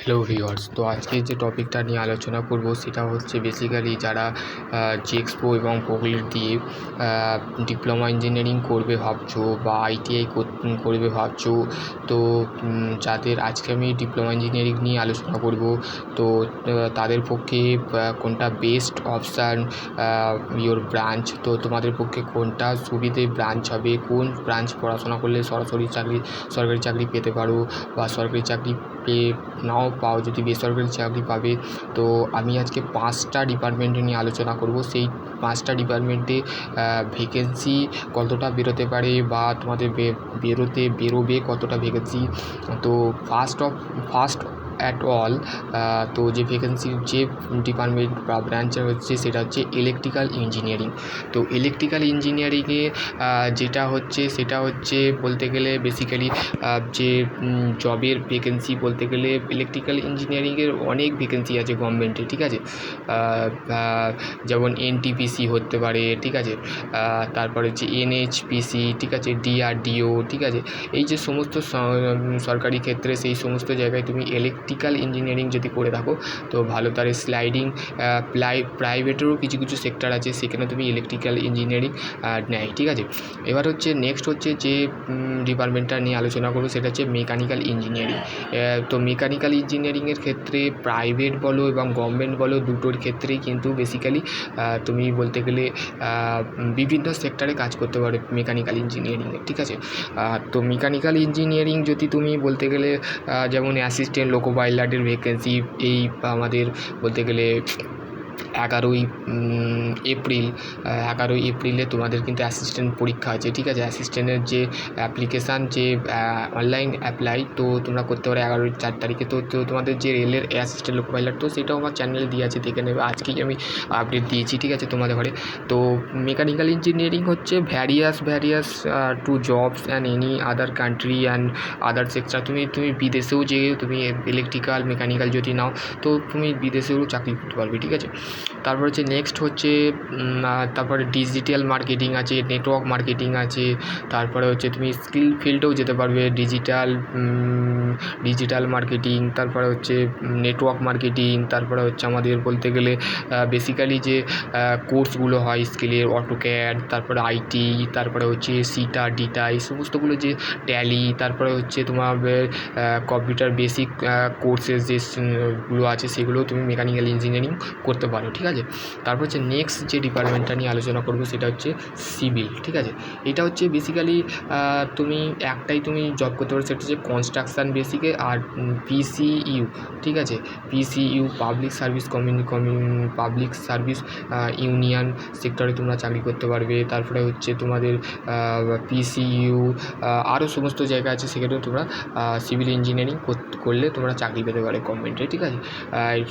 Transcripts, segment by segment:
Hello viewers, তো আজকে যে টপিকটা নিয়ে আলোচনা করব সেটা হচ্ছে বেসিক্যালি যারা জেএক্সপো এবং পোগলেট দিয়ে ডিপ্লোমা ইঞ্জিনিয়ারিং করবে ভাবছো বা আইটিআই করবে ভাবছো। তো যাদের আজকে আমি ডিপ্লোমা ইঞ্জিনিয়ারিং নিয়ে আলোচনা করব, তো তাদের পক্ষে কোনটা বেস্ট অপশান ইয়োর ব্রাঞ্চ, তো তোমাদের পক্ষে কোনটা সুবিধে ব্রাঞ্চ হবে, কোন ব্রাঞ্চ পড়াশোনা করলে সরাসরি সরকারি চাকরি পেতে পারো, বা সরকারি চাকরি পেয়ে নাও পাও যদি বেসরকারি চাকরি পাবে। তো আমি আজকে 5টা ডিপার্টমেন্ট নিয়ে আলোচনা করব। সেই 5টা ডিপার্টমেন্টে ভ্যাকেন্সি কতটা বেরোতে পারে বা তোমাদের বেরোবে কতটা ভ্যাকেন্সি। তো ফার্স্ট অ্যাট অল, তো যে ভ্যাকেন্সির যে ডিপার্টমেন্ট বা ব্রাঞ্চ হচ্ছে সেটা হচ্ছে ইলেকট্রিক্যাল ইঞ্জিনিয়ারিং। তো ইলেকট্রিক্যাল ইঞ্জিনিয়ারিংয়ে সেটা হচ্ছে বলতে গেলে বেসিক্যালি যে জবের ভ্যাকেন্সি বলতে গেলে ইলেকট্রিক্যাল ইঞ্জিনিয়ারিংয়ের অনেক ভ্যাকেন্সি আছে গভর্নমেন্টে, ঠিক আছে। যেমন এনটিপিসি হতে পারে, ঠিক আছে, তারপরে হচ্ছে এনএইচপিসি, ঠিক আছে, ডিআরডিও, ঠিক আছে। এই যে সমস্ত সরকারি ক্ষেত্রে সেই সমস্ত জায়গায় তুমি ইলেকট্রিক্যাল ইঞ্জিনিয়ারিং যদি করে থাকো তো ভালো। তার স্লাইডিং প্রাইভেটেরও কিছু কিছু সেক্টর আছে, সেখানে তুমি ইলেকট্রিক্যাল ইঞ্জিনিয়ারিং নেয়, ঠিক আছে। এবার হচ্ছে নেক্সট হচ্ছে যে ডিপার্টমেন্টটা নিয়ে আলোচনা করবো সেটা হচ্ছে মেকানিক্যাল ইঞ্জিনিয়ারিং। তো মেকানিক্যাল ইঞ্জিনিয়ারিংয়ের ক্ষেত্রে প্রাইভেট বলো এবং গভর্নমেন্ট বলো দুটোর ক্ষেত্রেই কিন্তু বেসিক্যালি তুমি বলতে গেলে বিভিন্ন সেক্টরে কাজ করতে পারো মেকানিক্যাল ইঞ্জিনিয়ারিংয়ে, ঠিক আছে। তো মেকানিক্যাল ইঞ্জিনিয়ারিং যদি তুমি বলতে গেলে যেমন অ্যাসিস্ট্যান্ট লোকো পাইলটের ভ্যাকেন্সি এই আমাদের বলতে গেলে 11ই এপ্রিলে তোমাদের কিন্তু অ্যাসিস্ট্যান্ট পরীক্ষা আছে, ঠিক আছে। অ্যাসিস্ট্যান্টের যে অ্যাপ্লিকেশান যে অনলাইন অ্যাপ্লাই তো তোমরা করতে পারো 4 তারিখে। তো তোমাদের যে রেলের অ্যাসিস্ট্যান্ট লোকো পাইলট, তো সেটাও আমার চ্যানেলে দিয়ে আছে, দেখে নেবে। আজকেই আমি আপডেট দিয়েছি, ঠিক আছে, তোমাদের ঘরে। তো মেকানিক্যাল ইঞ্জিনিয়ারিং হচ্ছে various to jobs and any other country and other sector. তুমি বিদেশেও যে তুমি ইলেকট্রিক্যাল মেকানিক্যাল যদি নাও তো তুমি বিদেশেও চাকরি করতে পারবে, ঠিক আছে। তারপর হচ্ছে নেক্সট হচ্ছে তারপরে ডিজিটাল মার্কেটিং আছে, নেটওয়ার্ক মার্কেটিং আছে। তারপরে হচ্ছে তুমি স্কিল ফিল্ডেও যেতে পারবে, ডিজিটাল মার্কেটিং, তারপরে হচ্ছে নেটওয়ার্ক মার্কেটিং, তারপরে হচ্ছে আমাদের বলতে গেলে বেসিক্যালি যে কোর্সগুলো হয় স্কিলের, অটোক্যাড, তারপরে আইটি, তারপরে হচ্ছে সিটা ডিটা, এই সমস্তগুলো যে ট্যালি, তারপরে হচ্ছে তোমার কম্পিউটার বেসিক কোর্সেস যেগুলো আছে সেগুলোও তুমি মেকানিক্যাল ইঞ্জিনিয়ারিং করতে পারো, ঠিক আছে। তারপর হচ্ছে নেক্সট যে ডিপার্টমেন্টটা নিয়ে আলোচনা করবো সেটা হচ্ছে সিভিল, ঠিক আছে। এটা হচ্ছে বেসিক্যালি তুমি জব করতে পারো, সেটা হচ্ছে কনস্ট্রাকশান বেসিকে আর পিসিইউ, ঠিক আছে। পিসিইউ পাবলিক সার্ভিস ইউনিয়ন সেক্টরে তোমরা চাকরি করতে পারবে। তারপরে হচ্ছে তোমাদের পিসিইউ আরও সমস্ত জায়গা আছে, সেখানেও তোমরা সিভিল ইঞ্জিনিয়ারিং করলে তোমরা চাকরি পেতে পারো গভর্নমেন্টে, ঠিক আছে।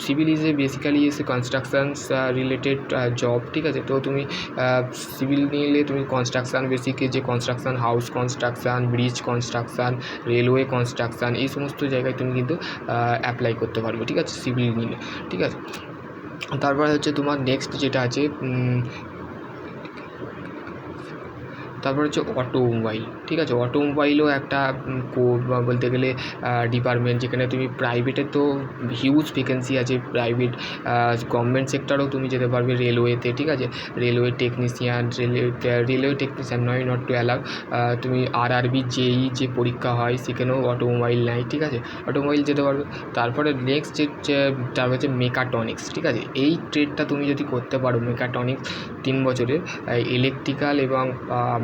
Civil is basically constructions related job, ঠিক আছে। তো তুমি সিভিল নিলে তুমি কনস্ট্রাকশান বেসিকে যে construction, house construction, bridge construction, railway construction, এই সমস্ত জায়গায় তুমি কিন্তু অ্যাপ্লাই করতে পারবে, ঠিক আছে, সিভিল নিলে, ঠিক আছে। তারপরে হচ্ছে তোমার নেক্সট যেটা আছে তারপর হচ্ছে অটোমোবাইল, ঠিক আছে। অটোমোবাইলও একটা বলতে গেলে ডিপার্টমেন্ট, যেখানে তুমি প্রাইভেটে তো হিউজ ভ্যাকেন্সি আছে, প্রাইভেট গভর্নমেন্ট সেক্টরেও তুমি যেতে পারবে রেলওয়েতে, ঠিক আছে। রেলওয়ে টেকনিশিয়ান নয়, নট টু অ্যালাউ। তুমি আরআরবি জেই যে পরীক্ষা হয় সেখানেও অটোমোবাইল নেয়, ঠিক আছে, অটোমোবাইল যেতে পারবে। তারপরে নেক্সট তারপর হচ্ছে মেকাট্রনিক্স, ঠিক আছে। এই ট্রেডটা তুমি যদি করতে পারো মেকাট্রনিক্স 3 বছরের, ইলেকট্রিক্যাল এবং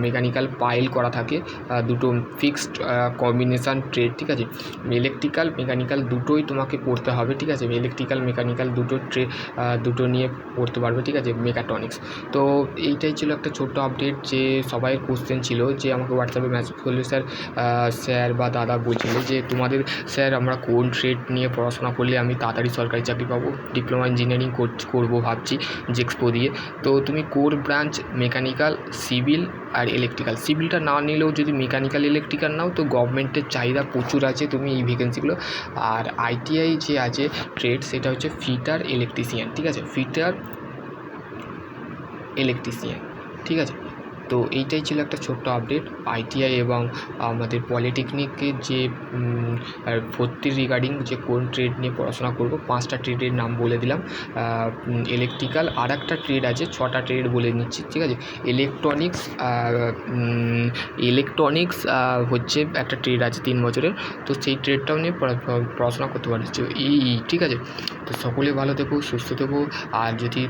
মেকানিক্যাল পাইল করা থাকে, দুটো ফিক্সড কম্বিনেশান ট্রেড, ঠিক আছে। ইলেকট্রিক্যাল মেকানিক্যাল দুটোই তোমাকে পড়তে হবে, ঠিক আছে। ইলেকট্রিক্যাল মেকানিক্যাল দুটো নিয়ে পড়তে পারবে, ঠিক আছে, মেকাট্রনিক্স। তো এইটাই ছিল একটা ছোট্ট আপডেট, যে সবাইয়ের কোশ্চেন ছিল, যে আমাকে হোয়াটসঅ্যাপে মেসেজ করলে স্যার বা দাদা বলছিল যে তোমাদের স্যার আমরা কোন ট্রেড নিয়ে পড়াশোনা করলে আমি তাড়াতাড়ি সরকারি চাকরি পাবো, ডিপ্লোমা ইঞ্জিনিয়ারিং করবো ভাবছি জেএক্সপো দিয়ে। তো তুমি কোর ব্রাঞ্চ মেকানিক্যাল, সিভিল আর ইলেকট্রিক্যাল, সিভিলটা না নিলেও যদি মেকানিক্যাল ইলেকট্রিক্যাল নাও তো গভর্নমেন্টের চাহিদা প্রচুর আছে, তুমি এই ভ্যাকেন্সিগুলো। আর আইটিআই যে আছে ট্রেড সেটা হচ্ছে ফিটার ইলেকট্রিশিয়ান, ঠিক আছে, ফিটার ইলেকট্রিশিয়ান, ঠিক আছে। তো এইটাই ছিল একটা ছোট্ট আপডেট আইটিআই এবং আমাদের পলিটেকনিকের যে ভর্তির রিগার্ডিং যে কোন ট্রেড নিয়ে পড়াশোনা করব 5টা ট্রেডের নাম বলে দিলাম। ইলেকট্রিক্যাল আর একটা ট্রেড আছে, 6টা ট্রেড বলে নিচ্ছি, ঠিক আছে। ইলেকট্রনিক্স হচ্ছে একটা ট্রেড আছে 3 বছরের, তো সেই ট্রেডটাও নিয়ে পড়াশোনা করতে পারছি ঠিক আছে। তো সকলে ভালো থেকো, সুস্থ থেকো। আর যদি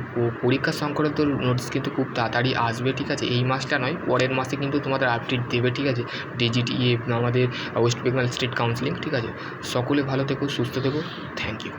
পরীক্ষা সংক্রান্ত নোটিস কিন্তু খুব তাড়াতাড়ি আসবে, ঠিক আছে। এই মাসটা নয়, পরের মাসে কিন্তু তোমাদের আপডেট দেবে, ঠিক আছে। আমাদের ওয়েস্ট বেঙ্গল স্টেট কাউন্সিলিং, ঠিক আছে। সকলে ভালো থেকো, সুস্থ থেকো। Thank you.